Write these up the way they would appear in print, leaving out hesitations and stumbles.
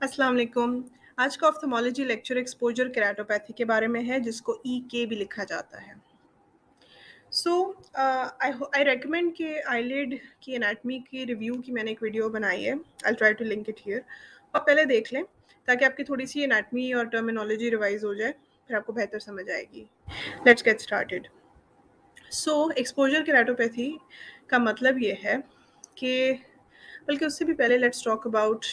अस्सलाम वालेकुम। आज का ऑप्थेमोलॉजी लेक्चर एक्सपोजर केराटोपैथी के बारे में है जिसको ईके भी लिखा जाता है। सो आई रिकमेंड कि आईलिड की एनाटमी की रिव्यू की मैंने एक वीडियो बनाई है। I try to link it here. आप पहले देख लें ताकि आपकी थोड़ी सी एनाटमी और टर्मिनोलॉजी रिवाइज हो जाए, फिर आपको बेहतर समझ आएगी। Let's get started. So exposure keratopathy का मतलब ये है कि बल्कि उससे भी पहले let's talk about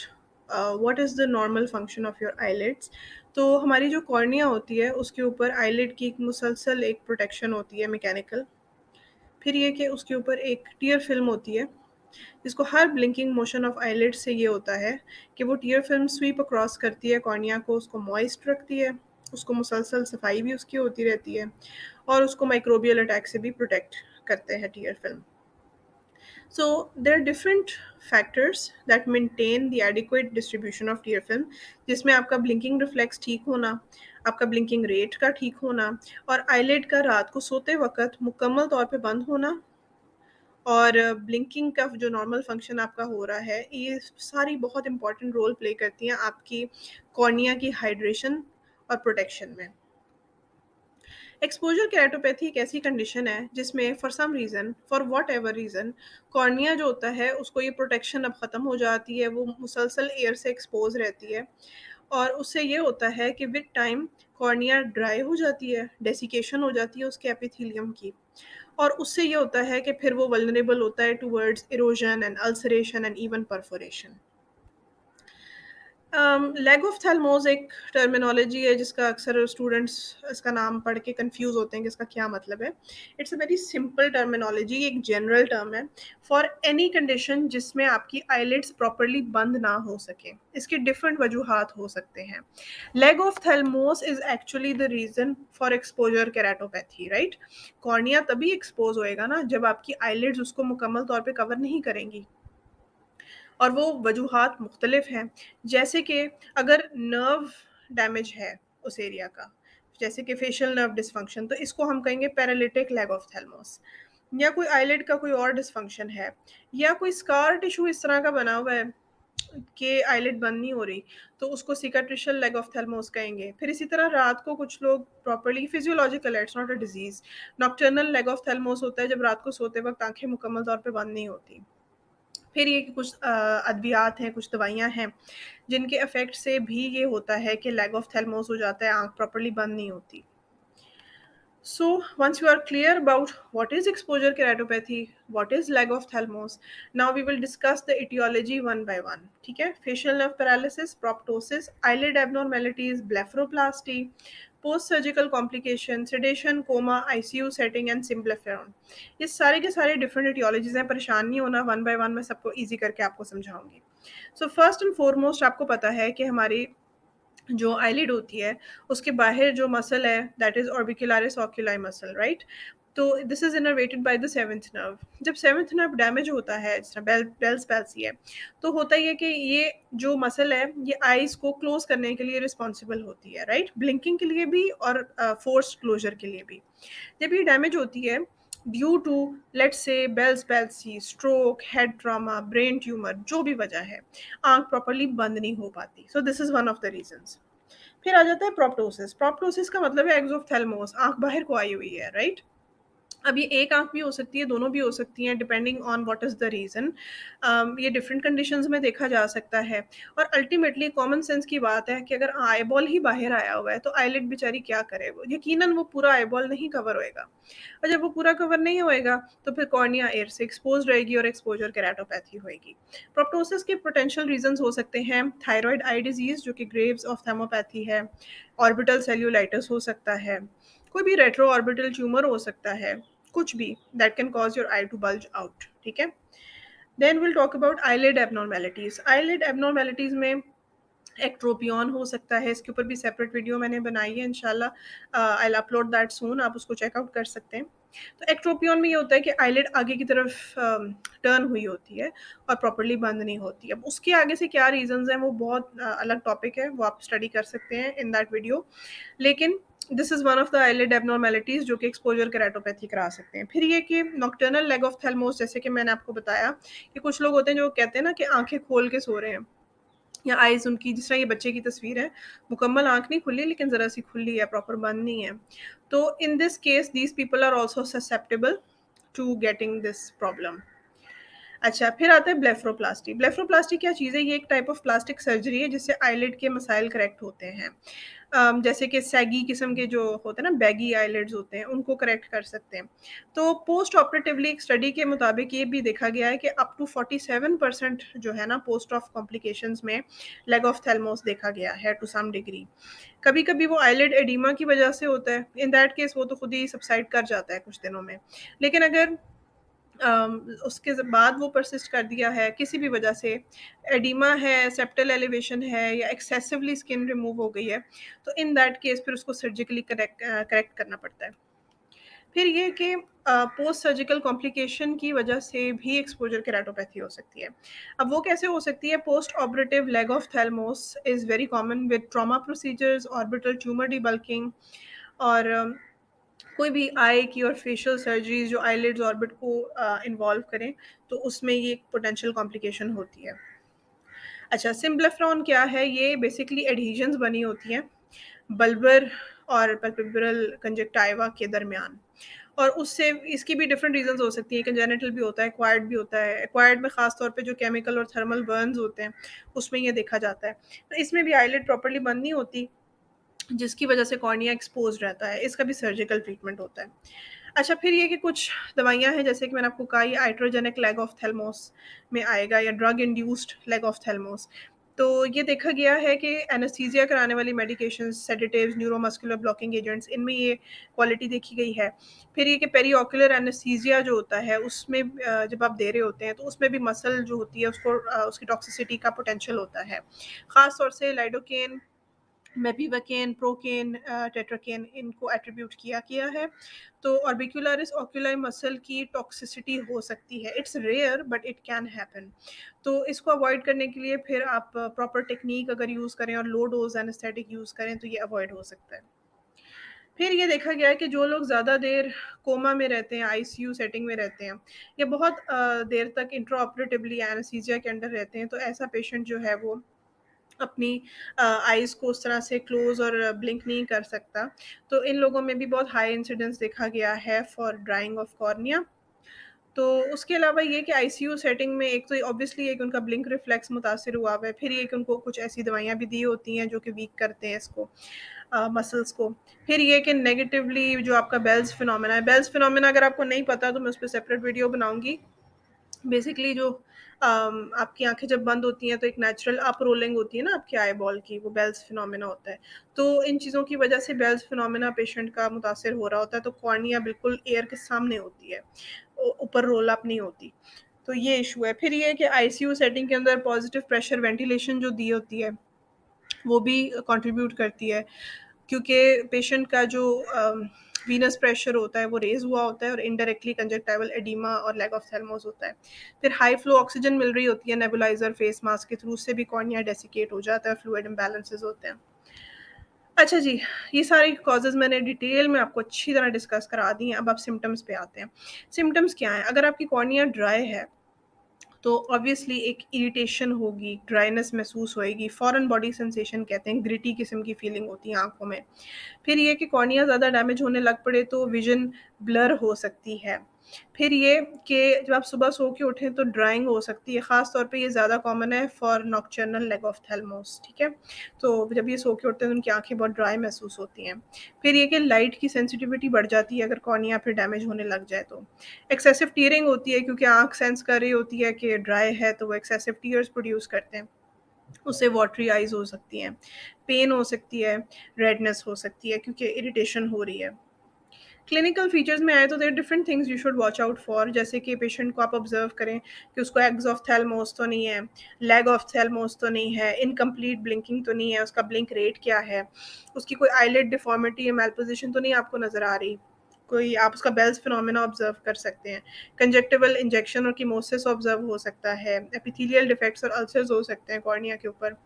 what is the normal function of your eyelids. तो हमारी जो कॉर्निया होती है उसके ऊपर आईलिड की एक मुसलसल एक प्रोटेक्शन होती है मैकेनिकल। फिर ये कि उसके ऊपर एक टीयर फिल्म होती है जिसको हर ब्लिंकिंग मोशन ऑफ आईलिड से ये होता है कि वो टीयर फिल्म स्वीप अक्रॉस करती है कॉर्निया को, उसको मॉइस्ट रखती है, उसको मुसलसल सफाई भी उसकी होती रहती है और उसको माइक्रोबियल अटैक से भी प्रोटेक्ट करते हैं tier film. So there are different factors that maintain the adequate distribution of tear film, जिसमें आपका ब्लिंकिंग रिफ्लेक्स ठीक होना, आपका ब्लिंकिंग रेट का ठीक होना और आईलिड का रात को सोते वक्त मुकम्मल तौर पे बंद होना और ब्लिंकिंग का जो नॉर्मल फंक्शन आपका हो रहा है, ये सारी बहुत इंपॉर्टेंट रोल प्ले करती हैं आपकी कॉर्निया की हाइड्रेशन और प्रोटेक्शन में। एक्सपोजर केराटोपैथी एक ऐसी कंडीशन है जिसमें for some reason, for whatever reason, cornea जो होता है उसको ये प्रोटेक्शन अब ख़त्म हो जाती है, वो मुसलसल एयर से एक्सपोज रहती है और उससे ये होता है कि विद टाइम कॉर्निया ड्राई हो जाती है, डेसिकेशन हो जाती है उसके एपिथेलियम की और उससे ये होता है कि फिर वो वल्नरेबल होता है towards erosion and ulceration and even perforation. Lagophthalmos एक टर्मिनोलॉजी है जिसका अक्सर स्टूडेंट्स इसका नाम पढ़ के कंफ्यूज होते हैं कि इसका क्या मतलब है। It's a very simple terminology, एक जनरल टर्म है फॉर एनी कंडीशन जिसमें आपकी आईलिड्स प्रॉपरली बंद ना हो सके। इसके डिफरेंट वजूहात हो सकते हैं। Lagophthalmos is actually the reason for exposure keratopathy, right. Cornea तभी एक्सपोज होएगा ना जब आपकी आईलिड्स उसको मुकम्मल तौर पे कवर नहीं करेंगी और वो वजूहात मुख्तलिफ हैं, जैसे कि अगर नर्व डैमेज है उस एरिया का, जैसे कि फेशियल नर्व डिसफंक्शन, तो इसको हम कहेंगे पैरालिटिक लेग ऑफ थैलमोस। या कोई आईलिड का कोई और डिसफंक्शन है या कोई स्कार टिश्यू इस तरह का बना हुआ है कि आईलिड बंद नहीं हो रही, तो उसको सिकाट्रिशियल लेग ऑफ थैलमोस कहेंगे। फिर इसी तरह रात को कुछ लोग properly physiological, it's not a disease, nocturnal lagophthalmos होता है जब रात को सोते वक्त आंखें मुकम्मल तौर पे बंद नहीं होती। फिर ये कि कुछ अद्वियात हैं, कुछ दवाइयाँ हैं, जिनके इफ़ेक्ट से भी ये होता है कि लैग ऑफ थैलेमस हो जाता है, आँख प्रॉपर्ली बंद नहीं होती। So once you are clear about what is exposure keratopathy, what is lag of thalamus, now we will discuss the etiology one by one. ठीक है? Facial nerve paralysis, proptosis, eyelid abnormalities, blepharoplasty, post-surgical complication, sedation, coma, ICU setting and symblepharon. ये सारे के सारे different etiologies हैं, परेशान नहीं होना, one by one मैं सबको easy करके आपको समझाऊंगी. So first and foremost आपको पता है कि हमारी जो आईलिड होती है उसके बाहर जो मसल है that is orbicularis ओक्यूलाई muscle, right. तो this is innervated by the seventh nerve. जब सेवंथ नर्व डैमेज होता है, जिस तरह बेल्स पैल्सी है, तो होता ही है कि ये जो मसल है ये आईज को क्लोज करने के लिए रिस्पॉन्सिबल होती है, राइट, ब्लिंकिंग के लिए भी और फोर्स्ड क्लोजर के लिए भी। जब ये डैमेज होती है due to let's say Bell's palsy, stroke, head trauma, brain tumour, जो भी वजह है, आंख प्रॉपर्ली बंद नहीं हो पाती। So this is one of the reasons. फिर आ जाता है प्रोप्टोसिस। प्रोप्टोसिस का मतलब है एक्सोफ्थेल्मोस, आंख बाहर को आई हुई है, राइट। अब ये एक आंख भी हो सकती है, दोनों भी हो सकती हैं, depending on what is the reason. ये डिफरेंट कंडीशंस में देखा जा सकता है और अल्टीमेटली कॉमन सेंस की बात है कि अगर आईबॉल ही बाहर आया हुआ है तो आईलिड बेचारी क्या करे, वो यकीनन वो पूरा आईबॉल नहीं कवर होएगा और जब वो पूरा कवर नहीं होएगा तो फिर कॉर्निया एयर से एक्सपोज रहेगी और एक्सपोजर केराटोपैथी होएगी। प्रोप्टोसिस के पोटेंशियल रीजंस हो सकते हैं थायराइड आई डिजीज जो कि ग्रेव्स ऑफ थैमोपैथी है, ऑर्बिटल सेल्यूलाइटिस हो सकता है, कोई भी रेट्रो ऑर्बिटल ट्यूमर हो सकता है, कुछ भी that can cause your eye to bulge out, ठीक है। Then will talk about eyelid abnormalities. Eyelid abnormalities में एक्ट्रोपियन हो सकता है, इसके ऊपर भी सेपरेट वीडियो मैंने बनाई है, इंशाल्लाह I will upload that soon, आप उसको चेकआउट कर सकते हैं। तो एक्ट्रोपियन में ये होता है कि आईलिड आगे की तरफ टर्न हुई होती है और प्रॉपर्ली बंद नहीं होती। अब उसके आगे से क्या रीजंस हैं वो बहुत अलग टॉपिक है, वो आप स्टडी कर सकते हैं इन दैट वीडियो। लेकिन this is one of the eyelid abnormalities जो कि एक्सपोजर केराटोपैथी करा सकते हैं। फिर ये कि नॉक्टर्नल लेग ऑफ थैलमोस, जैसे कि मैंने आपको बताया कि कुछ लोग होते हैं जो कहते हैं ना कि आंखें खोल के सो रहे हैं, या आइज़ उनकी, जिस तरह ये बच्चे की तस्वीर है, मुकम्मल आँख नहीं खुली लेकिन ज़रा-सी खुली है, प्रॉपर बंद नहीं है। तो in this case these people are also susceptible to getting this problem. अच्छा, फिर आता है ब्लेफरोप्लास्टी। ब्लेफरोप्लास्टी क्या चीज़ है? ये एक टाइप ऑफ प्लास्टिक सर्जरी है जिससे आईलिड के मसाइल करेक्ट होते हैं। जैसे कि सैगी किस्म के जो होते हैं ना, बैगी आईलिड्स होते हैं, उनको करेक्ट कर सकते हैं। तो पोस्ट ऑपरेटिवली एक स्टडी के मुताबिक ये भी देखा गया है कि अप टू 47% जो है ना पोस्ट ऑफ कॉम्प्लिकेशंस में लेग ऑफ थैलेमोस देखा गया है टू सम डिग्री। कभी-कभी वो आईलिड एडिमा की वजह से होता है। इन दैट केस वो तो खुद ही सबसाइड कर जाता है कुछ दिनों में। लेकिन अगर उसके बाद वो परसिस्ट कर दिया है किसी भी वजह से, एडिमा है, सेप्टल एलिवेशन है या एक्सेसिवली स्किन रिमूव हो गई है, तो इन दैट केस फिर उसको सर्जिकली करेक्ट करना पड़ता है। फिर ये कि पोस्ट सर्जिकल कॉम्प्लिकेशन की वजह से भी एक्सपोजर केराटोपैथी हो सकती है। अब वो कैसे हो सकती है? Postoperative lagophthalmos is very common with trauma procedures, orbital tumour debulking और कोई भी आई की और फेशियल सर्जरीज जो आईलिड्स ऑर्बिट को इन्वॉल्व करें, तो उसमें ये एक पोटेंशियल कॉम्प्लिकेशन होती है। अच्छा, सिम्प्लिफ्रॉन क्या है? ये बेसिकली एडहेजन्स बनी होती हैं बल्बर और पल्पेब्रल कंजक्टिवा के दरमियान, और उससे इसकी भी डिफरेंट रीजंस हो सकती हैं। कंजेनिटल भी होता है, एक्वायर्ड भी होता है। एक्वायर्ड में खास तौर पे जो केमिकल और थर्मल बर्न्स होते हैं, उसमें ये देखा जाता है। तो इसमें भी आईलिड प्रॉपर्ली बंद नहीं होती, जिसकी वजह से कॉर्निया एक्सपोज रहता है। इसका भी सर्जिकल ट्रीटमेंट होता है। अच्छा, फिर ये कि कुछ दवाइयाँ हैं, जैसे कि मैंने आपको कहा, ये आइट्रोजेनिक लेग ऑफ थैलेमोस में आएगा या ड्रग इंड्यूस्ड लेग ऑफ थैलेमोस। तो ये देखा गया है कि एनेस्थीसिया कराने वाली medications, sedatives, neuromuscular blocking agents, इनमें ये क्वालिटी देखी गई है। फिर ये कि पेरीऑक्यूलर एनेस्थीसिया जो होता है उसमें जब आप दे रहे होते हैं तो उसमें भी मसल जो होती है उसको उसकी टॉक्सिसिटी का पोटेंशियल होता है। ख़ास तौर से लाइडोकेन, मेपिवकेन, प्रोकेन, टेट्राकेन, इनको एट्रीब्यूट किया गया है। तो ऑर्बिक्युलरिस ओक्यूलाई मसल की टॉक्सिसिटी हो सकती है। It's rare but it can happen. तो इसको अवॉइड करने के लिए फिर आप प्रॉपर टेक्नीक अगर यूज़ करें और लो डोज एनेस्थेटिक यूज़ करें तो ये अवॉइड हो सकता है। फिर ये देखा गया है कि जो लोग ज़्यादा देर कोमा में रहते हैं, आईसीयू सेटिंग में रहते हैं, या बहुत देर तक इंट्रा ऑपरेटिवली एनेस्थीसिया के अंडर रहते हैं, तो ऐसा पेशेंट जो है वो अपनी आइज़ को उस तरह से क्लोज़ और ब्लिंक नहीं कर सकता। तो इन लोगों में भी बहुत हाई इंसिडेंस देखा गया है फॉर ड्राइंग ऑफ कॉर्निया। तो उसके अलावा ये कि आईसीयू सेटिंग में एक तो ऑब्वियसली एक उनका ब्लिंक रिफ्लेक्स मुतासिर हुआ हुआ है, फिर ये कि उनको कुछ ऐसी दवाइयाँ भी दी होती हैं जो कि वीक करते हैं इसको, मसल्स को। फिर ये कि नेगेटिवली जो आपका बेल्स फिनोमेना है, बेल्स फिनोमेना अगर आपको नहीं पता तो मैं उस पे सेपरेट वीडियो बनाऊँगी। बेसिकली जो आपकी आँखें जब बंद होती हैं तो एक नेचुरल अप रोलिंग होती है ना आपकी आई बॉल की, वो बेल्स फिनोमेना होता है। तो इन चीज़ों की वजह से बेल्स फिनोमेना पेशेंट का मुतासिर हो रहा होता है, तो कॉर्निया बिल्कुल एयर के सामने होती है, ऊपर रोल अप नहीं होती। तो ये इशू है। फिर ये है कि आईसीयू सेटिंग के अंदर पॉजिटिव प्रेशर वेंटिलेशन जो दी होती है वो भी कंट्रीब्यूट करती है, क्योंकि पेशेंट का जो वीनस प्रेशर होता है वो रेज़ हुआ होता है और इनडायरेक्टली कंजक्टिवल एडिमा और लैग ऑफ थैलेमोस होता है। फिर हाई फ्लो ऑक्सीजन मिल रही होती है नेबुलाइज़र, फेस मास्क के थ्रू, उससे भी कॉर्निया डेसिकेट हो जाता है, फ्लूइड इम्बैलेंसेस होते हैं। अच्छा जी, ये सारी कॉजेज़ मैंने डिटेल में आपको अच्छी तरह डिस्कस करा दी हैं। अब आप सिम्पटम्स पे आते हैं। सिम्पटम्स क्या हैं? अगर आपकी कॉर्निया ड्राई है तो ऑब्वियसली एक इरिटेशन होगी, ड्राइनेस महसूस होएगी, फॉरेन बॉडी सेंसेशन कहते हैं, ग्रिटी किस्म की फीलिंग होती है आँखों में। फिर ये कि कॉर्निया ज़्यादा डैमेज होने लग पड़े तो विज़न ब्लर हो सकती है। फिर ये कि जब आप सुबह सो के उठें तो ड्राइंग हो सकती है, ख़ास तौर पे ये ज़्यादा कॉमन है फॉर नॉकटर्नल लेग ऑफ थैलेमोस, ठीक है? तो जब ये सो के उठते हैं तो उनकी आँखें बहुत ड्राई महसूस होती हैं। फिर ये कि लाइट की सेंसिटिविटी बढ़ जाती है अगर कॉर्निया फिर डैमेज होने लग जाए तो। एक्सेसिव टीयरिंग होती है क्योंकि आँख सेंस कर रही होती है कि ड्राई है, तो वो एक्सेसिव टीयर्स प्रोड्यूस करते हैं। उससे वाटरी आइज़ हो सकती हैं, पेन हो सकती है, रेडनेस हो सकती है क्योंकि इरिटेशन हो रही है। क्लिनिकल फीचर्स में आए तो there different things you should watch out for, जैसे कि पेशेंट को आप ऑब्जर्व करें कि उसको एग्स ऑफ थैलेमोस तो नहीं है, लेग ऑफ थैलेमोस तो नहीं है, इनकम्प्लीट ब्लिंकिंग तो नहीं है, उसका ब्लिंक रेट क्या है, उसकी कोई आईलिड डिफॉर्मिटी या मेलपोजिशन तो नहीं आपको नज़र आ रही, कोई आप उसका बेल्स फिनोमेना ऑब्जर्व कर सकते हैं, कंजक्टिवल इंजेक्शन और कीमोसिस ऑब्जर्व हो सकता है, एपिथेलियल डिफेक्ट्स और अल्सर्स हो सकते हैं कॉर्निया के ऊपर,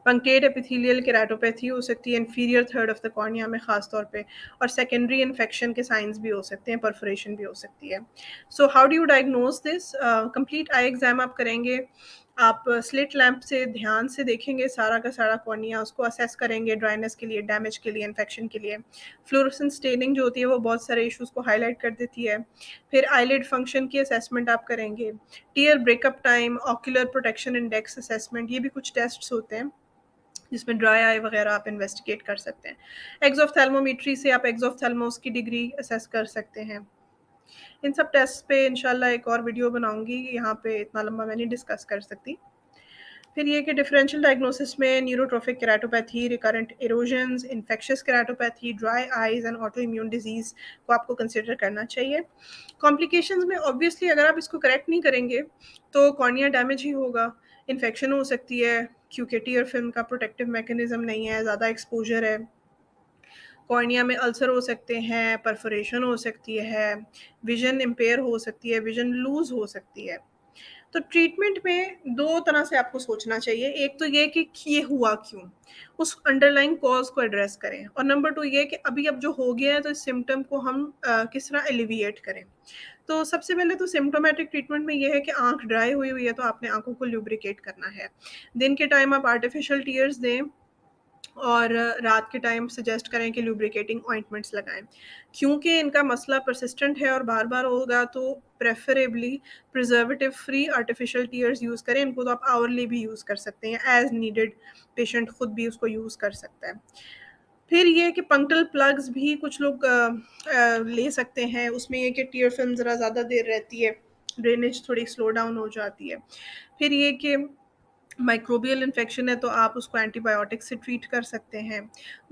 पंक्टेट एपिथेलियल केराटोपैथी हो सकती है inferior third of the cornea में ख़ास तौर पे, और सेकेंडरी इन्फेक्शन के साइंस भी हो सकते हैं, परफोरेशन भी हो सकती है। So how do you diagnose this? Complete I exam आप करेंगे, आप स्लिट लैंप से ध्यान से देखेंगे सारा का सारा कॉर्निया, उसको असेस करेंगे ड्राइनेस के लिए, डैमेज के लिए, इन्फेक्शन के लिए। फ्लोरोसेंट स्टेनिंग जो होती है वो बहुत सारे इश्यूज़ को हाईलाइट कर देती है। फिर आईलिड फंक्शन की असेसमेंट आप करेंगे। Tear breakup time, ocular protection index assessment, ये भी कुछ टेस्ट्स होते हैं जिसमें ड्राई आई वगैरह आप इन्वेस्टिगेट कर सकते हैं। एक्सोफ्थैल्मोमेट्री से आप एक्सोफ्थैल्मोस की डिग्री असेस कर सकते हैं। इन सब टेस्ट पे इंशाल्लाह एक और वीडियो बनाऊंगी, यहाँ पे इतना लंबा मैं नहीं डिस्कस कर सकती। फिर ये कि डिफरेंशियल डायग्नोसिस में neurotrophic keratopathy, recurrent erosions, infectious keratopathy, dry eyes and auto immune disease को आपको कंसिडर करना चाहिए। कॉम्प्लिकेशंस में ऑब्वियसली अगर आप इसको करेक्ट नहीं करेंगे तो कॉर्निया डैमेज ही होगा, इन्फेक्शन हो सकती है क्योंकि टीयर फिल्म का प्रोटेक्टिव मैकेनिज्म नहीं है, ज़्यादा एक्सपोजर है। कॉर्निया में अल्सर हो सकते हैं, परफोरेशन हो सकती है, विजन इम्पेयर हो सकती है, विजन लूज हो सकती है। तो ट्रीटमेंट में 2 तरह से आपको सोचना चाहिए। एक तो ये कि ये हुआ क्यों? उस अंडरलाइंग कॉज़ को एड्रेस करें, और नंबर 2 ये कि अभी अब जो हो गया है तो इस सिम्पटम को हम किस तरह एलिविएट करें। तो सबसे पहले तो सिम्प्टोमेटिक ट्रीटमेंट में ये है कि आँख ड्राई हुई हुई है तो आपने आँखों को ल्यूब्रिकेट करना है। दिन के टाइम आप आर्टिफिशियल टीयर्स दें और रात के टाइम सजेस्ट करें कि लुब्रिकेटिंग ऑइंटमेंट्स लगाएं। क्योंकि इनका मसला परसिस्टेंट है और बार बार होगा तो preferably preservative free artificial tears use करें। इनको तो आप आवरली भी यूज़ कर सकते हैं, एज नीडेड पेशेंट खुद भी उसको यूज़ कर सकता है। फिर ये कि पंक्टल प्लग्स भी कुछ लोग ले सकते हैं, उसमें ये कि टीयर फिल्म ज़रा ज़्यादा देर रहती है, ड्रेनेज थोड़ी स्लो डाउन हो जाती है। फिर ये कि माइक्रोबियल इन्फेक्शन है तो आप उसको एंटीबायोटिक से ट्रीट कर सकते हैं।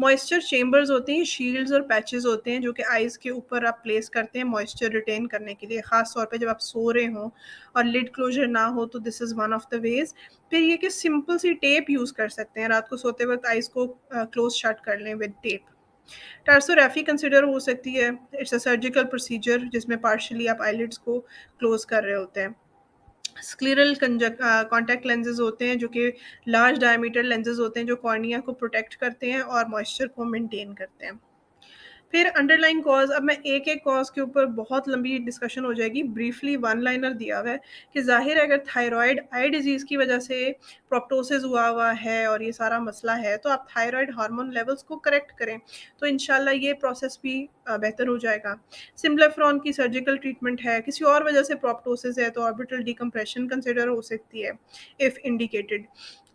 मॉइस्चर चेंबर्स होते हैं, शील्ड्स और पैचेस होते हैं जो कि आइज़ के ऊपर आप प्लेस करते हैं मॉइस्चर रिटेन करने के लिए, ख़ास तौर पे जब आप सो रहे हों और लिड क्लोजर ना हो तो this is one of the ways. फिर ये कि सिंपल सी टेप यूज़ कर सकते हैं, रात को सोते वक्त आइज़ को क्लोज शट कर लें विद टेप। टार्सोरेफी कंसिडर हो सकती है, इट्स अ सर्जिकल प्रोसीजर जिसमें पार्शियली आप आईलिड्स को क्लोज कर रहे होते हैं। स्क्लेरल कॉन्टैक्ट लेंसेज होते हैं जो कि लार्ज डायमीटर लेंसेज होते हैं जो कॉर्निया को प्रोटेक्ट करते हैं और मॉइस्चर को मेंटेन करते हैं। फिर अंडरलाइन कॉज, अब मैं एक एक कॉज के ऊपर बहुत लंबी डिस्कशन हो जाएगी, ब्रीफली वन लाइनर दिया हुआ है कि जाहिर है अगर थायराइड आई डिजीज़ की वजह से प्रोप्टोसिस हुआ है और ये सारा मसला है तो आप थायराइड हार्मोन लेवल्स को करेक्ट करें तो इंशाल्लाह ये प्रोसेस भी बेहतर हो जाएगा। सिम्प्लाफ्रॉन की सर्जिकल ट्रीटमेंट है, किसी और वजह से प्रोप्टोसिस है तो ऑर्बिटल डिकम्प्रेशन कंसिडर हो सकती है इफ़ इंडिकेटेड।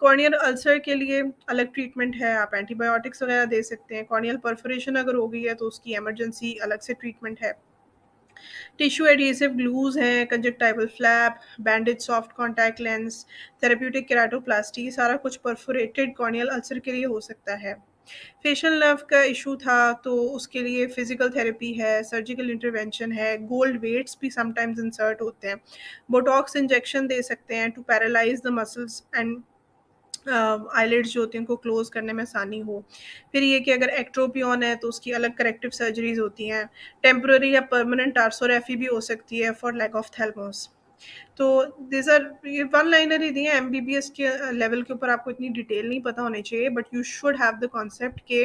कॉर्नियल अल्सर के लिए अलग ट्रीटमेंट है, आप एंटीबायोटिक्स वगैरह दे सकते हैं। कॉर्नियल परफोरेशन अगर हो गई है तो उसकी इमरजेंसी अलग से ट्रीटमेंट है। टिश्यू एडहेसिव ग्लूज हैं, conjunctival flap, bandage soft contact lens, therapeutic keratoplasty, सारा कुछ परफोरेटेड कॉर्नियल अल्सर के लिए हो सकता है। फेशियल नर्व का इशू था तो उसके लिए फिजिकल थेरेपी है, सर्जिकल इंटरवेंशन है, गोल्ड वेट्स भी समटाइम्स इंसर्ट होते हैं। बोटॉक्स इंजेक्शन दे सकते हैं to paralyse the muscles and eyelids जो होती हैं उनको क्लोज करने में आसानी हो। फिर ये कि अगर एक्ट्रोपियन है तो उसकी अलग करेक्टिव सर्जरीज होती हैं। टेम्पररी या परमानेंट टार्सोरेफी भी हो सकती है फॉर लैक ऑफ थैल्मोस। तो दिस आर, ये वन लाइनर ही दिए हैं, एमबीबीएस के लेवल के ऊपर आपको इतनी डिटेल नहीं पता होनी चाहिए, but you should have the concept के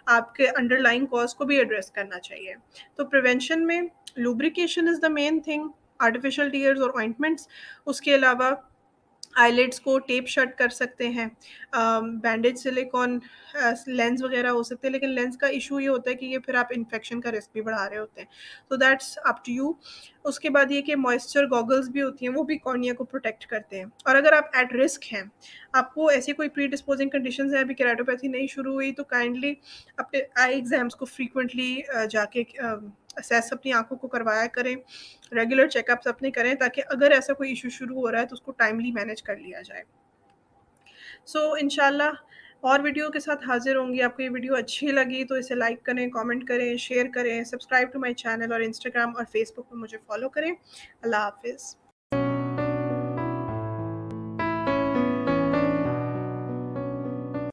आपके अंडरलाइंग कॉज को भी एड्रेस करना चाहिए। तो प्रिवेंशन में lubrication is the main thing, artificial tears और ऑइंटमेंट्स। उसके अलावा आईलिड्स को टेप शट कर सकते हैं, बैंडेज सिलिकॉन लेंस वगैरह हो सकते हैं, लेकिन लेंस का इशू ये होता है कि ये फिर आप इन्फेक्शन का रिस्क भी बढ़ा रहे होते हैं, तो दैट्स अप टू यू। उसके बाद ये कि मॉइस्चर गॉगल्स भी होती हैं, वो भी कॉर्निया को प्रोटेक्ट करते हैं। और अगर आप एट रिस्क हैं, आपको ऐसी कोई प्री डिस्पोजिंग कंडीशन है, अभी केराटोपैथी नहीं शुरू हुई, तो काइंडली अपने आई एग्जाम्स को फ्रीक्वेंटली जाके असेस अपनी आंखों को करवाया करें, रेगुलर चेकअप्स अपने करें ताकि अगर ऐसा कोई इशू शुरू हो रहा है तो उसको टाइमली मैनेज कर लिया जाए। सो इंशाल्लाह और वीडियो के साथ हाजिर होंगी। आपको ये वीडियो अच्छी लगी तो इसे लाइक करें, कमेंट करें, शेयर करें, सब्सक्राइब टू माय चैनल और इंस्टाग्राम और फेसबुक पर मुझे फॉलो करें। अल्लाह हाफिज़।